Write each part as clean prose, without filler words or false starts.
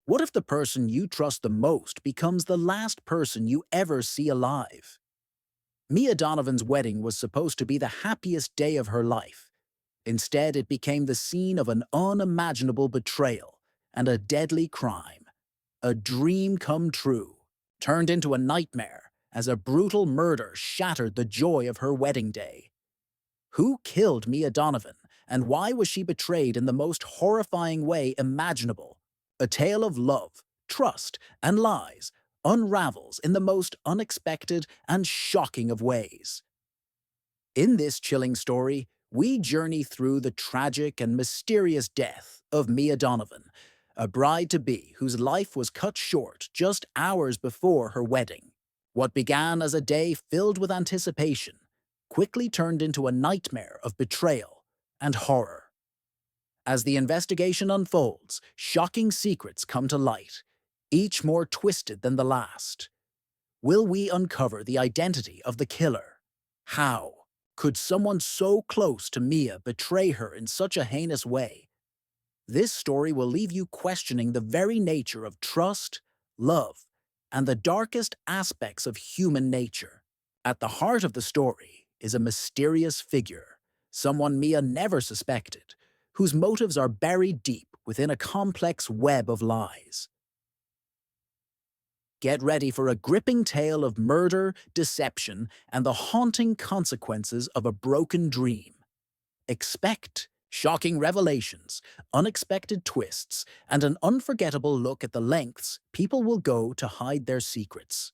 What if the person you trust the most becomes the last person you ever see alive? Mia Donovan's wedding was supposed to be the happiest day of her life. Instead, it became the scene of an unimaginable betrayal and a deadly crime. A dream come true, turned into a nightmare as a brutal murder shattered the joy of her wedding day. Who killed Mia Donovan, and why was she betrayed in the most horrifying way imaginable? A tale of love, trust, and lies unravels in the most unexpected and shocking of ways. In this chilling story, we journey through the tragic and mysterious death of Mia Donovan, a bride-to-be whose life was cut short just hours before her wedding. What began as a day filled with anticipation quickly turned into a nightmare of betrayal and horror. As the investigation unfolds, shocking secrets come to light, each more twisted than the last. Will we uncover the identity of the killer? How could someone so close to Mia betray her in such a heinous way? This story will leave you questioning the very nature of trust, love, and the darkest aspects of human nature. At the heart of the story is a mysterious figure, someone Mia never suspected, whose motives are buried deep within a complex web of lies. Get ready for a gripping tale of murder, deception, and the haunting consequences of a broken dream. Expect shocking revelations, unexpected twists, and an unforgettable look at the lengths people will go to hide their secrets.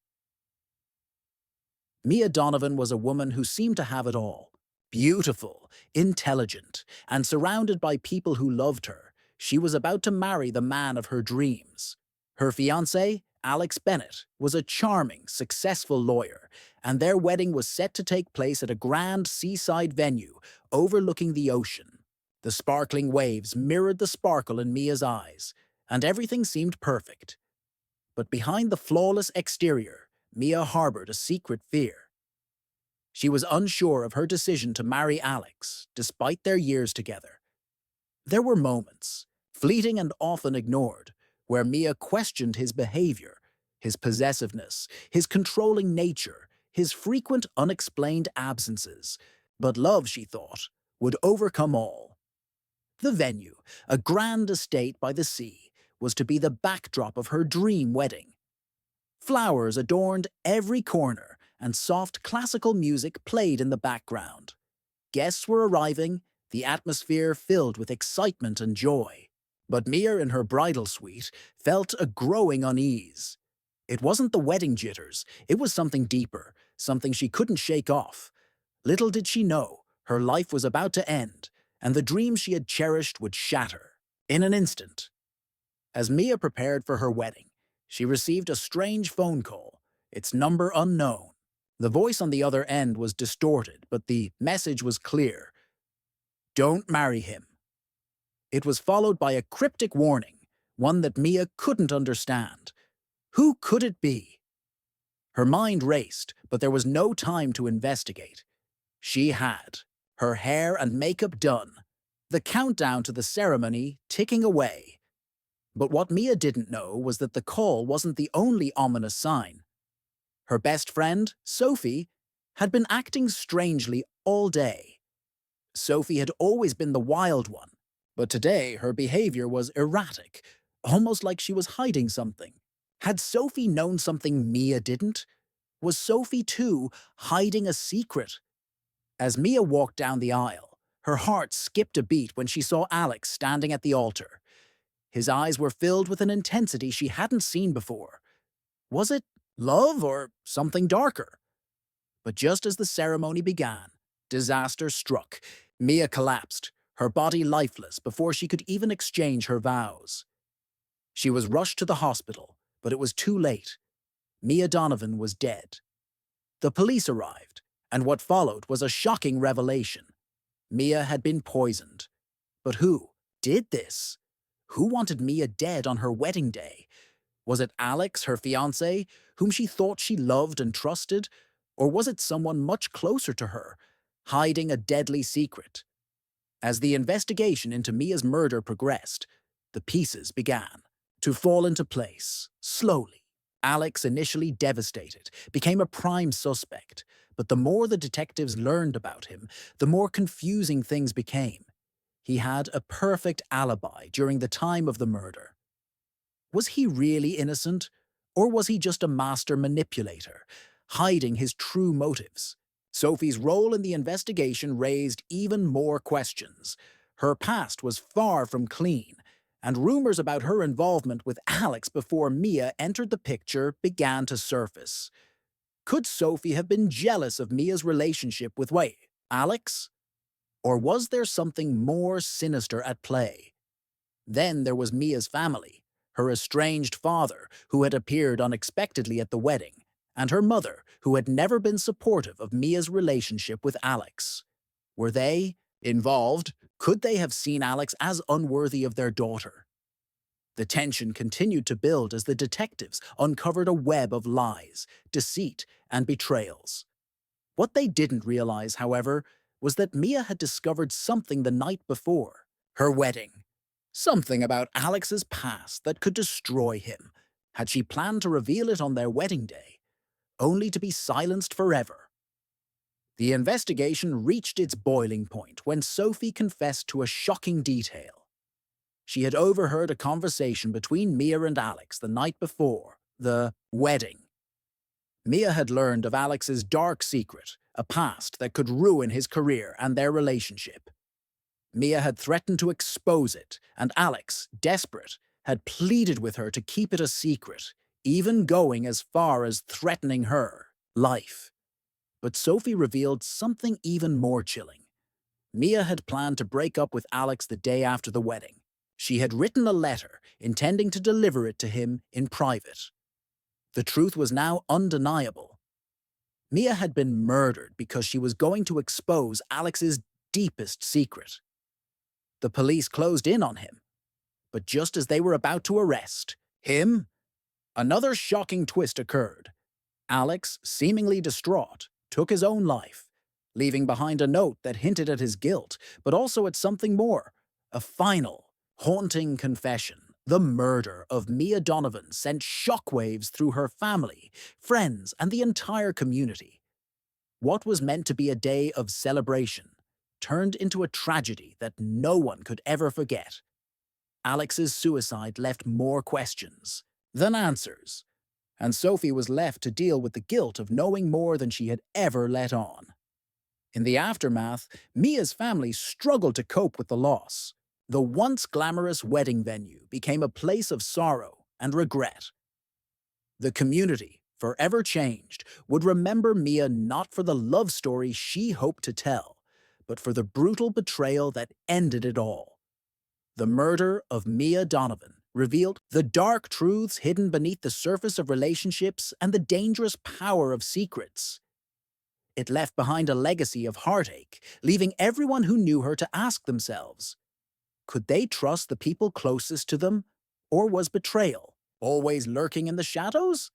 Mia Donovan was a woman who seemed to have it all. Beautiful, intelligent, and surrounded by people who loved her, she was about to marry the man of her dreams. Her fiancé, Alex Bennett, was a charming, successful lawyer, and their wedding was set to take place at a grand seaside venue overlooking the ocean. The sparkling waves mirrored the sparkle in Mia's eyes, and everything seemed perfect. But behind the flawless exterior, Mia harbored a secret fear. She was unsure of her decision to marry Alex, despite their years together. There were moments, fleeting and often ignored, where Mia questioned his behavior, his possessiveness, his controlling nature, his frequent unexplained absences. But love, she thought, would overcome all. The venue, a grand estate by the sea, was to be the backdrop of her dream wedding. Flowers adorned every corner, and soft classical music played in the background. Guests were arriving, the atmosphere filled with excitement and joy. But Mia in her bridal suite felt a growing unease. It wasn't the wedding jitters, it was something deeper, something she couldn't shake off. Little did she know, her life was about to end, and the dreams she had cherished would shatter in an instant. As Mia prepared for her wedding, she received a strange phone call, its number unknown. The voice on the other end was distorted, but the message was clear. Don't marry him. It was followed by a cryptic warning, one that Mia couldn't understand. Who could it be? Her mind raced, but there was no time to investigate. She had her hair and makeup done, the countdown to the ceremony ticking away. But what Mia didn't know was that the call wasn't the only ominous sign. Her best friend, Sophie, had been acting strangely all day. Sophie had always been the wild one, but today her behavior was erratic, almost like she was hiding something. Had Sophie known something Mia didn't? Was Sophie, too, hiding a secret? As Mia walked down the aisle, her heart skipped a beat when she saw Alex standing at the altar. His eyes were filled with an intensity she hadn't seen before. Was it love or something darker? But just as the ceremony began, disaster struck. Mia collapsed, her body lifeless before she could even exchange her vows. She was rushed to the hospital, but it was too late. Mia Donovan was dead. The police arrived, and what followed was a shocking revelation. Mia had been poisoned. But who did this? Who wanted Mia dead on her wedding day? Was it Alex, her fiancé, whom she thought she loved and trusted? Or was it someone much closer to her, hiding a deadly secret? As the investigation into Mia's murder progressed, the pieces began to fall into place, slowly. Alex, initially devastated, became a prime suspect, but the more the detectives learned about him, the more confusing things became. He had a perfect alibi during the time of the murder. Was he really innocent, or was he just a master manipulator, hiding his true motives? Sophie's role in the investigation raised even more questions. Her past was far from clean, and rumors about her involvement with Alex before Mia entered the picture began to surface. Could Sophie have been jealous of Mia's relationship with, Alex? Or was there something more sinister at play? Then there was Mia's family, her estranged father, who had appeared unexpectedly at the wedding, and her mother, who had never been supportive of Mia's relationship with Alex. Were they involved? Could they have seen Alex as unworthy of their daughter? The tension continued to build as the detectives uncovered a web of lies, deceit, and betrayals. What they didn't realize, however, was that Mia had discovered something the night before, her wedding. Something about Alex's past that could destroy him. Had she planned to reveal it on their wedding day, only to be silenced forever? The investigation reached its boiling point when Sophie confessed to a shocking detail. She had overheard a conversation between Mia and Alex the night before the wedding. Mia had learned of Alex's dark secret, a past that could ruin his career and their relationship. Mia had threatened to expose it, and Alex, desperate, had pleaded with her to keep it a secret, even going as far as threatening her life. But Sophie revealed something even more chilling. Mia had planned to break up with Alex the day after the wedding. She had written a letter, intending to deliver it to him in private. The truth was now undeniable. Mia had been murdered because she was going to expose Alex's deepest secret. The police closed in on him, but just as they were about to arrest him, another shocking twist occurred. Alex, seemingly distraught, took his own life, leaving behind a note that hinted at his guilt, but also at something more, a final, haunting confession. The murder of Mia Donovan sent shockwaves through her family, friends, and the entire community. What was meant to be a day of celebration turned into a tragedy that no one could ever forget. Alex's suicide left more questions than answers, and Sophie was left to deal with the guilt of knowing more than she had ever let on. In the aftermath, Mia's family struggled to cope with the loss. The once glamorous wedding venue became a place of sorrow and regret. The community, forever changed, would remember Mia not for the love story she hoped to tell, but for the brutal betrayal that ended it all. The murder of Mia Donovan revealed the dark truths hidden beneath the surface of relationships and the dangerous power of secrets. It left behind a legacy of heartache, leaving everyone who knew her to ask themselves, could they trust the people closest to them, or was betrayal always lurking in the shadows?